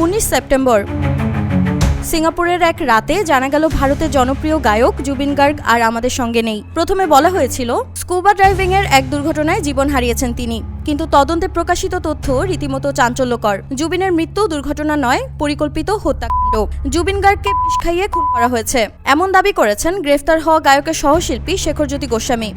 19 September সিঙ্গাপুরের এক রাতে জানা গেল ভারতের জনপ্রিয় গায়ক জুবিন গার্গ আর আমাদের সঙ্গে নেই। প্রথমে বলা হয়েছিল স্কুবা ড্রাইভিং এর এক দুর্ঘটনায় জীবন হারিয়েছেন তিনি, কিন্তু তদন্তে প্রকাশিত তথ্য রীতিমতো চাঞ্চল্যকর। জুবিনের মৃত্যু দুর্ঘটনা নয়, পরিকল্পিত হত্যাকাণ্ড। জুবিন গার্গকে বিষ খাইয়ে খুন করা হয়েছে, এমন দাবি করেছেন গ্রেফতার হওয়া গায়কের সহশিল্পী শেখরজ্যোতি গোস্বামী।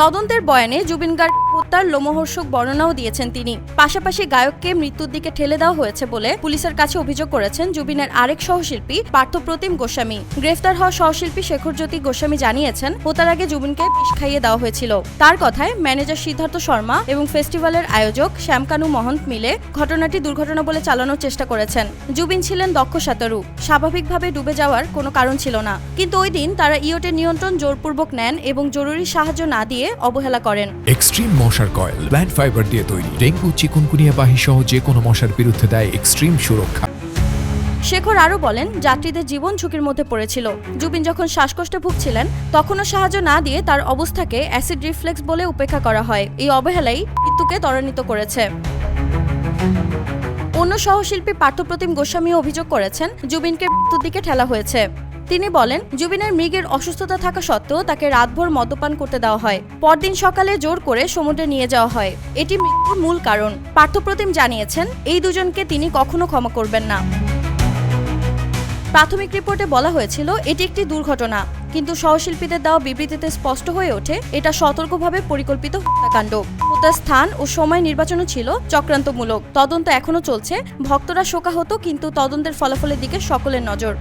তদন্তের বয়ানে জুবিন গার্গ হত্যার লোমহর্ষক বর্ণনাও দিয়েছেন তিনি। পাশাপাশি গায়ককে মৃত্যুর দিকে ঠেলে দেওয়া হয়েছে বলে পুলিশের কাছে অভিযোগ করেছেন জুবিনের আরেক সহশিল্পী পার্থপ্রতিম গোস্বামী। গ্রেফতার হওয়া সহশিল্পী শেখরজ্যোতি গোস্বামী জানিয়েছেন হত্যার আগে জুবিনকে বিষ খাইয়ে দেওয়া হয়েছিল। তার কথায় ম্যানেজার সিদ্ধার্থ শর্মা এবং ফেস্টিভ্যালের আয়োজক শ্যামকানু মহন্ত মিলে ঘটনাটি দুর্ঘটনা বলে চালানোর চেষ্টা করেছেন। জুবিন ছিলেন দক্ষ সাঁতারু, স্বাভাবিকভাবে ডুবে যাওয়ার কোনো কারণ ছিল না, কিন্তু ওই দিন তারা ইয়টের নিয়ন্ত্রণ জোরপূর্বক নেন এবং জরুরি সাহায্য না দিয়ে অবহেলা করেন। এক্সট্রিম মশার কয়েল প্ল্যান্ট ফাইবার দিয়ে তৈরি, ডেঙ্গু, চিকুনগুনিয়া বাহি সহ যে কোনো মশার বিরুদ্ধে দেয় এক্সট্রিম সুরক্ষা। শেখর আরও বলেন, যাত্রীদের জীবন ঝুঁকির মধ্যে পড়েছিল। জুবিন যখন শ্বাসকষ্টে ভুগছিলেন তখনও সাহায্য না দিয়ে তার অবস্থাকে অ্যাসিড রিফ্লেক্স বলে উপেক্ষা করা হয়। এই অবহেলাই মৃত্যুকে ত্বরান্বিত করেছে। অন্য সহশিল্পী পার্থপ্রতিম গোস্বামী অভিযোগ করেছেন জুবিনকে মৃত্যুর দিকে ঠেলা হয়েছে। তিনি বলেন, জুবিনের মৃগের অসুস্থতা থাকা সত্ত্বেও তাকে রাতভর মদ্যপান করতে দেওয়া হয়। পরদিন সকালে জোর করে সমুদ্রে নিয়ে যাওয়া হয়। এটি মৃত্যুর মূল কারণ। পার্থপ্রতিম জানিয়েছেন এই দুজনকে তিনি কখনো ক্ষমা করবেন না। প্রাথমিক রিপোর্টে বলা হয়েছিল এটি একটি দুর্ঘটনা, কিন্তু সহশিল্পীদের দেওয়া বিবৃতিতে স্পষ্ট হয়ে ওঠে এটা সতর্কভাবে পরিকল্পিত হত্যাকাণ্ড। হত্যার স্থান ও সময় নির্বাচনও ছিল চক্রান্তমূলক। তদন্ত এখনো চলছে। ভক্তরা শোকাহত, কিন্তু তদন্তের ফলাফলের দিকে সকলের নজর।